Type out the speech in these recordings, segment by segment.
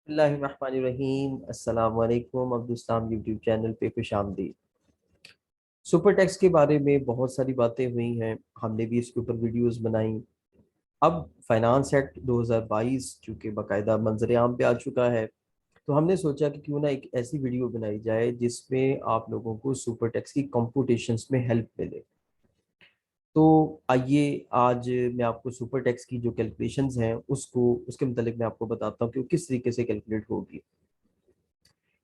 बिस्मिल्लाहिर्रहमानिर्रहीम। अस्सलाम वालेकुम। अब्दुल इस्लाम यूट्यूब चैनल पे खुश आमदीद। सुपर टैक्स के बारे में बहुत सारी बातें हुई हैं, हमने भी इसके ऊपर वीडियोस बनाई। अब फाइनेंस एक्ट 2022 चूँकि बाकायदा मंजर आम पे आ चुका है, तो हमने सोचा कि क्यों ना एक ऐसी वीडियो बनाई जाए जिसमें आप लोगों को सुपर टैक्स की कंप्यूटेशंस में हेल्प मिले। तो आइए आज मैं आपको सुपर टैक्स की जो कैलकुलेशंस हैं उसको उसके मतलब मैं आपको बताता हूँ कि वो किस तरीके से कैलकुलेट होगी।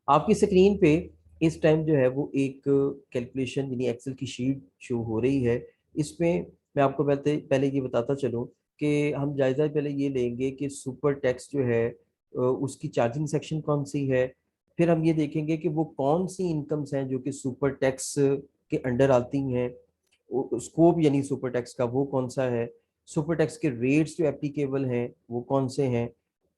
आपकी स्क्रीन पे इस टाइम जो है वो एक कैलकुलेशन यानी एक्सेल की शीट शो हो रही है। इसमें मैं आपको पहले पहले ये बताता चलूँ कि हम जायज़ा पहले ये लेंगे कि सुपर टैक्स जो है उसकी चार्जिंग सेक्शन कौन सी है। फिर हम ये देखेंगे कि वो कौन सी इनकम्स हैं जो कि सुपर टैक्स के अंडर आती हैं। स्कोप यानी सुपर टैक्स का वो कौन सा है। सुपर टैक्स के रेट्स जो एप्लीकेबल हैं वो कौन से हैं।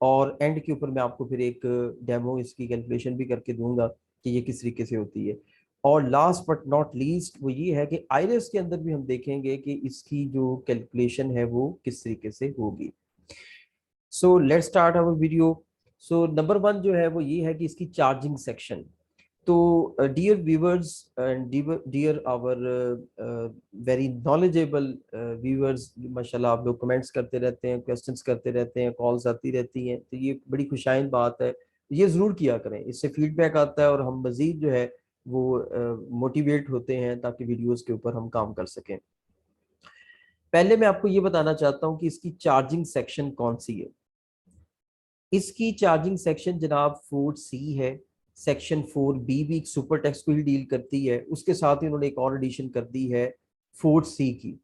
और एंड के ऊपर मैं आपको फिर एक डेमो इसकी कैलकुलेशन भी करके दूंगा कि ये किस तरीके से होती है। और लास्ट बट नॉट लीस्ट वो ये है कि आईरिस के अंदर भी हम देखेंगे कि इसकी जो कैलकुलेशन है वो किस तरीके से होगी। So let's start our video. So number one जो है वो ये है कि इसकी चार्जिंग सेक्शन। तो dear viewers and dear our very knowledgeable viewers, माशाल्लाह आप लोग कमेंट्स करते रहते हैं, क्वेश्चंस करते रहते हैं, कॉल्स आती रहती हैं, तो ये बड़ी खुशाइन बात है। ये ज़रूर किया करें, इससे फीडबैक आता है और हम मज़ीद जो है वो मोटिवेट होते हैं ताकि वीडियोस के ऊपर हम काम कर सकें। पहले मैं आपको ये बताना चाहता हूँ कि इसकी चार्जिंग सेक्शन कौन सी है। इसकी चार्जिंग सेक्शन जनाब 4C है। सेक्शन 4B भी सुपर टैक्स को ही डील करती है, उसके साथ ही उन्होंने एक और एडिशन कर दी है 4C की,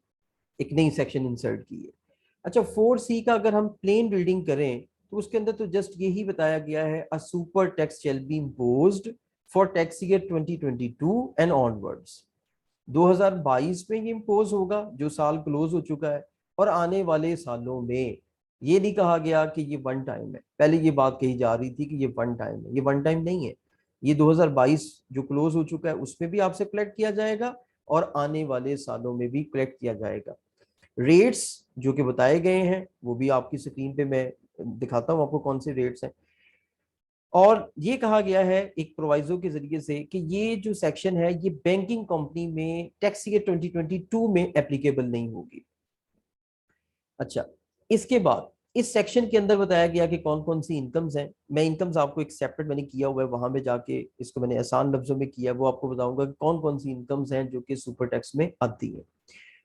एक नई सेक्शन इंसर्ट की है। अच्छा, 4C का अगर हम प्लेन रीडिंग करें तो उसके अंदर तो जस्ट यही बताया गया है, a super tax shall be imposed for tax year 2022 and onwards. 2022 में ये इम्पोज होगा जो साल क्लोज हो चुका है, और आने वाले सालों में। ये नहीं कहा गया कि ये वन टाइम है, पहले ये बात कही जा रही थी कि ये वन टाइम है, ये वन टाइम नहीं है। ये 2022 जो क्लोज हो चुका है उसमें भी आपसे कलेक्ट किया जाएगा और आने वाले सालों में भी कलेक्ट किया जाएगा। रेट्स जो कि बताए गए हैं वो भी आपकी स्क्रीन पे मैं दिखाता हूँ आपको कौन से रेट्स हैं। और ये कहा गया है एक प्रोवाइजो के जरिए से कि ये जो सेक्शन है ये बैंकिंग कंपनी में टैक्स ईयर 2022 में एप्लीकेबल नहीं होगी। अच्छा, इसके बाद इस सेक्शन के अंदर बताया गया कि कौन कौन सी इनकम्स हैं। मैं इनकम्स आपको एक सेपरेट मैंने किया हुआ है, वहां में जाके इसको मैंने आसान लफ्जों में किया है, वो आपको बताऊंगा कि कौन कौन सी इनकम्स हैं जो कि सुपर टैक्स में आती है।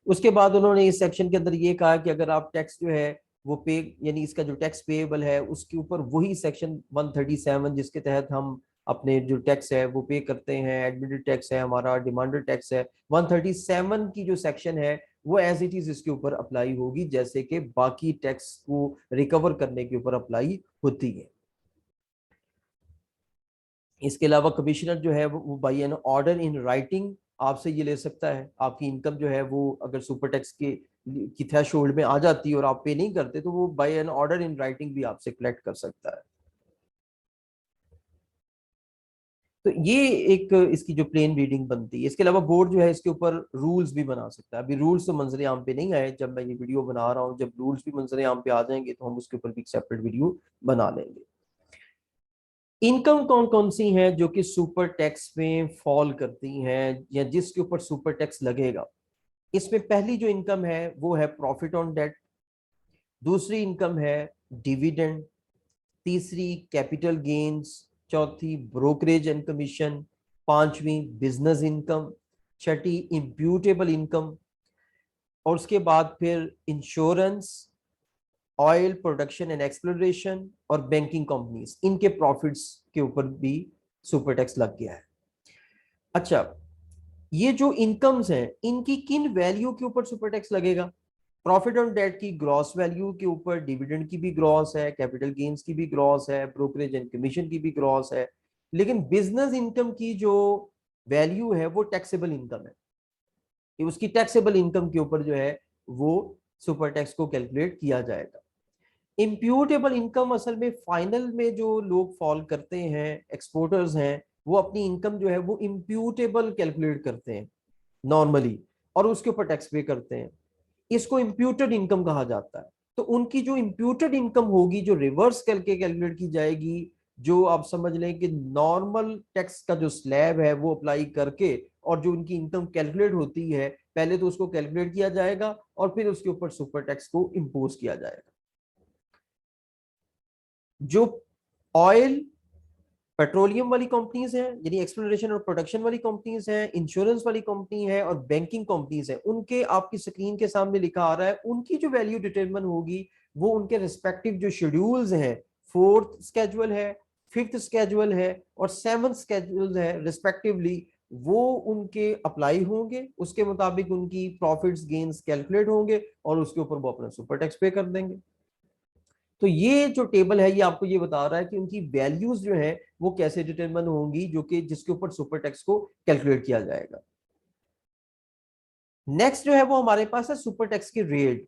उसके बाद उन्होंने इस सेक्शन के अंदर ये कहा कि अगर आप टैक्स जो है वो पे यानी इसका जो टैक्स पेएबल है उसके ऊपर वही सेक्शन 137 जिसके तहत हम अपने जो टैक्स है वो पे करते हैं, एडमिटेड टैक्स है हमारा, डिमांडेड टैक्स है, 137 की जो सेक्शन है वो एज इट इज इसके ऊपर अप्लाई होगी जैसे कि बाकी टैक्स को रिकवर करने के ऊपर अप्लाई होती है। इसके अलावा कमिश्नर जो है वो by an order in writing आपसे ये ले सकता है। आपकी इनकम जो है वो अगर सुपर टैक्स के की थ्रेशोल्ड में आ जाती है और आप पे नहीं करते तो वो by an order in writing भी आपसे कलेक्ट कर सकता है। तो ये एक इसकी जो प्लेन रीडिंग बनती है। इसके अलावा बोर्ड जो है इसके ऊपर रूल्स भी बना सकता है। अभी रूल्स तो मंजर आम पे नहीं आए, जब मैं ये वीडियो बना रहा हूँ जब रूल्स भी मंजर आम पे आ जाएंगे तो हम उसके ऊपर भी एक सेपरेट वीडियो बना लेंगे। इनकम कौन कौन सी हैं जो कि सुपर टैक्स में फॉल करती हैं या जिसके ऊपर सुपर टैक्स लगेगा। इसमें पहली जो इनकम है वो है प्रॉफिट ऑन डेट। दूसरी इनकम है डिविडेंड। तीसरी कैपिटल गेन्स। चौथी ब्रोकरेज एंड कमीशन। पांचवी बिजनेस इनकम। छठी इम्प्यूटेबल इनकम। और उसके बाद फिर insurance, oil production and exploration और बैंकिंग कंपनीज, इनके प्रॉफिट्स के ऊपर भी सुपर टैक्स लग गया है। अच्छा, ये जो इनकम्स हैं इनकी किन वैल्यू के ऊपर सुपर टैक्स लगेगा। प्रॉफिट ऑन डेट की ग्रॉस वैल्यू के ऊपर, डिविडेंड की भी ग्रॉस है, कैपिटल गेन्स की भी ग्रॉस है, ब्रोकरेज एंड कमीशन की भी ग्रॉस है। लेकिन बिजनेस इनकम की जो वैल्यू है वो टैक्सेबल इनकम है, कि उसकी टैक्सेबल इनकम के ऊपर जो है वो सुपर टैक्स को कैलकुलेट किया जाएगा। इम्प्यूटेबल इनकम असल में फाइनल में जो लोग फॉल करते हैं, एक्सपोर्टर्स हैं, वो अपनी इनकम जो है वो इम्प्यूटेबल कैलकुलेट करते हैं नॉर्मली और उसके ऊपर टैक्स पे करते हैं। इसको इम्प्यूटेड इनकम कहा जाता है। तो उनकी जो इम्प्यूटेड इनकम होगी जो रिवर्स करके कैलकुलेट की जाएगी जो आप समझ लें कि नॉर्मल टैक्स का जो स्लैब है वो अप्लाई करके, और जो उनकी इनकम कैलकुलेट होती है पहले तो उसको कैलकुलेट किया जाएगा और फिर उसके ऊपर सुपर टैक्स को इंपोज किया जाएगा। जो ऑयल पेट्रोलियम वाली कंपनीज हैं, यानी एक्सप्लोरेशन और प्रोडक्शन वाली कंपनीज हैं, इंश्योरेंस वाली कंपनी है और बैंकिंग कंपनीज हैं, उनके आपकी स्क्रीन के सामने लिखा आ रहा है, उनकी जो वैल्यू डिटरमिन होगी वो उनके रिस्पेक्टिव जो शेड्यूल्स हैं, फोर्थ स्केजुअल है, फिफ्थ स्केजुअल है और सेवंथ स्केजुअल है रिस्पेक्टिवली, वो उनके अप्लाई होंगे, उसके मुताबिक उनकी प्रॉफिट्स गेन्स कैलकुलेट होंगे और उसके ऊपर वो अपना सुपर टैक्स पे कर देंगे। तो ये जो टेबल है ये आपको ये बता रहा है कि उनकी वैल्यूज जो है वो कैसे डिटरमिन होंगी, जो कि जिसके ऊपर सुपर टैक्स को कैलकुलेट किया जाएगा। नेक्स्ट जो है वो हमारे पास है सुपर टैक्स के रेट।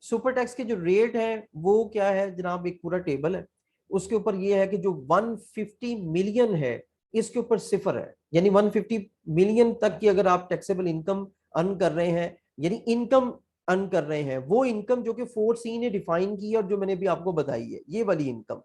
सुपर टैक्स के जो रेट है वो क्या है जनाब, एक पूरा टेबल है, उसके ऊपर ये है कि जो 150 मिलियन है इसके ऊपर सिफर है, यानी 150 मिलियन तक की अगर आप टैक्सेबल इनकम अर्न कर रहे हैं, यानी इनकम अर्न कर रहे हैं, वो इनकम जो कि 4C ने डिफाइन की है और जो मैंने भी आपको बताई है ये वाली इनकम,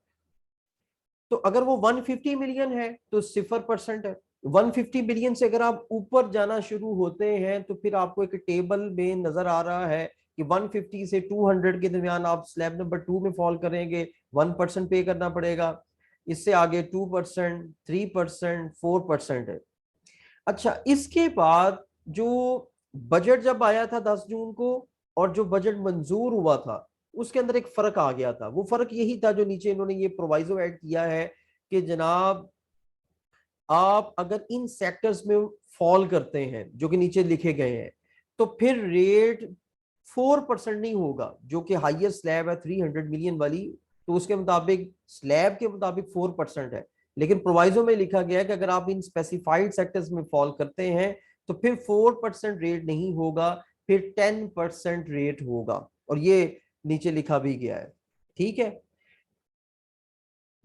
तो अगर वो 150 मिलियन है तो 0% है। 150 मिलियन से अगर आप ऊपर जाना शुरू होते हैं तो फिर आपको एक टेबल में नजर आ रहा है कि 150 से 200 के दरमियान आप स्लैब नंबर 2 में फॉल करेंगे, 1% पे करना पड़ेगा, इससे आगे 2%, 3%, 4% है। अच्छा, इसके बाद जो बजट जब आया था 10 जून को और जो बजट मंजूर हुआ था उसके अंदर एक फर्क आ गया था। वो फर्क यही था जो नीचे इन्होंने ये प्रोवाइजो ऐड किया है कि जनाब आप अगर इन सेक्टर्स में फॉल करते हैं जो कि नीचे लिखे गए हैं तो फिर रेट 4% नहीं होगा, जो कि हाईएस्ट स्लैब है 300 मिलियन वाली, तो उसके मुताबिक स्लैब के मुताबिक 4% है। लेकिन प्रोवाइजो में लिखा गया है कि अगर आप इन स्पेसिफाइड सेक्टर्स में फॉल करते हैं तो फिर 4% रेट नहीं होगा, फिर 10% रेट होगा, और ये नीचे लिखा भी गया है। ठीक है,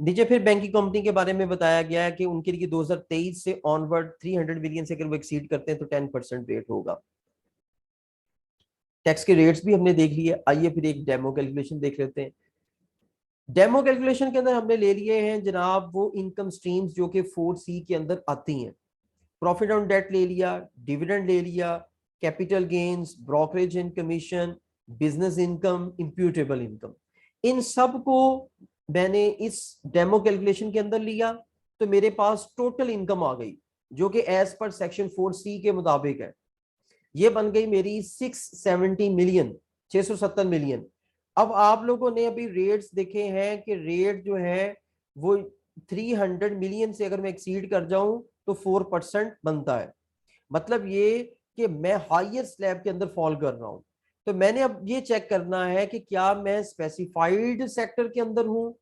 नीचे फिर बैंकिंग कंपनी के बारे में बताया गया है कि उनके लिए 2023 से ऑनवर्ड 300 मिलियन से अगर वो एक्सीड करते हैं तो 10% रेट होगा। टैक्स के रेट्स भी हमने देख लिए, आइए फिर एक डेमो कैलकुलेशन देख लेते हैं। डेमो कैलकुलेशन के अंदर हमने ले लिए हैं जनाब वो इनकम स्ट्रीम्स जो कि 4C के अंदर आती हैं। प्रॉफिट ऑन डेट ले लिया, डिविडेंड ले लिया, capital gains, brokerage and commission, business income, imputable income, इन सब को मैंने इस डेमो कैलकुलेशन के अंदर लिया तो मेरे पास टोटल इनकम आ गई जो कि एज पर सेक्शन 4C के मुताबिक है। ये बन गई मेरी 670 मिलियन, 670 मिलियन। अब आप लोगों ने अभी रेट्स देखे हैं कि रेट जो है वो 300 मिलियन से अगर मैं एक्सीड कर जाऊं तो 4% बनता है। मतलब ये कि मैं हायर स्लैब के अंदर फॉल कर रहा हूं, तो मैंने अब ये चेक करना है कि क्या मैं स्पेसिफाइड सेक्टर के अंदर हूं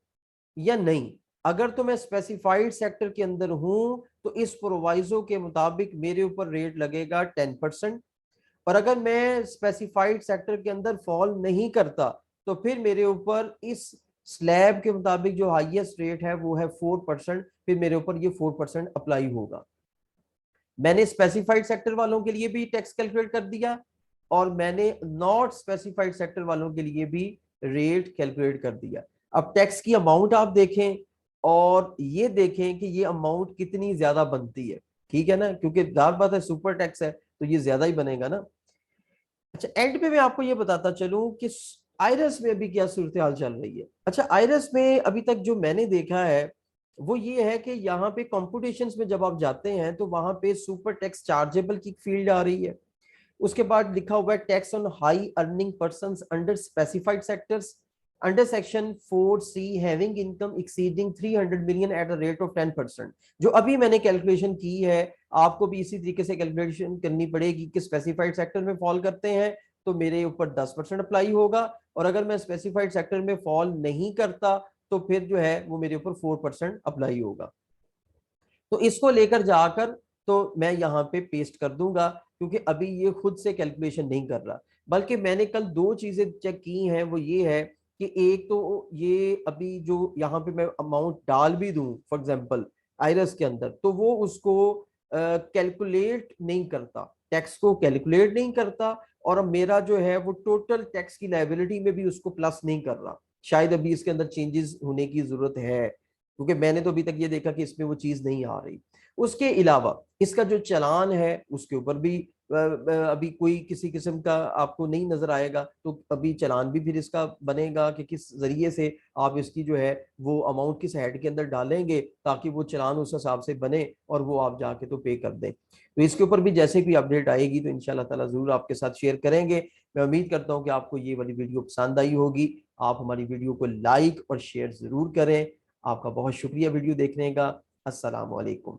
या नहीं। अगर तो मैं स्पेसिफाइड सेक्टर के अंदर हूं तो इस प्रोवाइजो के मुताबिक मेरे ऊपर रेट लगेगा 10%, और अगर मैं स्पेसिफाइड सेक्टर के अंदर फॉल नहीं करता तो फिर मेरे ऊपर इस स्लैब के मुताबिक जो हाईएस्ट रेट है वो है 4%, फिर मेरे ऊपर ये 4% अप्लाई होगा। मैंने स्पेसिफाइड सेक्टर वालों के लिए भी टैक्स कैलकुलेट कर दिया और मैंने नॉट स्पेसिफाइड सेक्टर वालों के लिए भी रेट कैलकुलेट कर दिया। अब टैक्स की अमाउंट आप देखें और ये देखें कि ये अमाउंट कितनी ज्यादा बनती है। ठीक है ना, क्योंकि जाहिर बात है सुपर टैक्स है तो ये ज्यादा ही बनेगा ना। अच्छा, एंड पे मैं आपको ये बताता चलूं कि आयरस में अभी क्या सूरत हाल चल रही है। अच्छा, आयरस में अभी तक जो मैंने देखा है वो ये है कि यहाँ पे कॉम्पिटिशन्स में जब आप जाते हैं तो वहां पे सुपर टैक्स चार्जेबल की फील्ड आ रही है, उसके बाद लिखा हुआ है tax on high earning persons under specified sectors under section 4C having income exceeding 300 million at the rate of 10%। जो अभी मैंने कैलकुलेशन की है आपको भी इसी तरीके से कैलकुलेशन करनी पड़ेगी कि स्पेसिफाइड सेक्टर में फॉल करते हैं तो मेरे ऊपर 10% अप्लाई होगा, और अगर मैं स्पेसिफाइड सेक्टर में फॉल नहीं करता तो फिर जो है वो मेरे ऊपर 4% अप्लाई होगा। तो इसको लेकर जाकर तो मैं यहाँ पे पेस्ट कर दूंगा क्योंकि अभी ये खुद से कैलकुलेशन नहीं कर रहा, बल्कि मैंने कल दो चीजें चेक की हैं। वो ये है कि एक तो ये अभी जो यहाँ पे मैं अमाउंट डाल भी दूं फॉर एग्जांपल आयरस के अंदर तो वो उसको कैलकुलेट नहीं करता, टैक्स को कैलकुलेट नहीं करता, और मेरा जो है वो टोटल टैक्स की लायबिलिटी में भी उसको प्लस नहीं कर रहा। शायद अभी इसके अंदर चेंजेस होने की जरूरत है। क्योंकि मैंने तो अभी तक ये देखा कि इसमें वो चीज़ नहीं आ रही। उसके अलावा इसका जो चालान है उसके ऊपर भी अभी कोई किसी किस्म का आपको नहीं नजर आएगा, तो अभी चालान भी फिर इसका बनेगा कि किस जरिए से आप इसकी जो है वो अमाउंट किस हेड के अंदर डालेंगे ताकि वो चालान उस हिसाब से बने और वो आप जाके तो पे कर दें। तो इसके ऊपर भी जैसे कोई अपडेट आएगी तो इंशाल्लाह ताला जरूर आपके साथ शेयर करेंगे। मैं उम्मीद करता हूँ कि आपको ये वाली वीडियो पसंद आई होगी। आप हमारी वीडियो को लाइक और शेयर जरूर करें। आपका बहुत शुक्रिया वीडियो देखने का। अस्सलाम वालेकुम।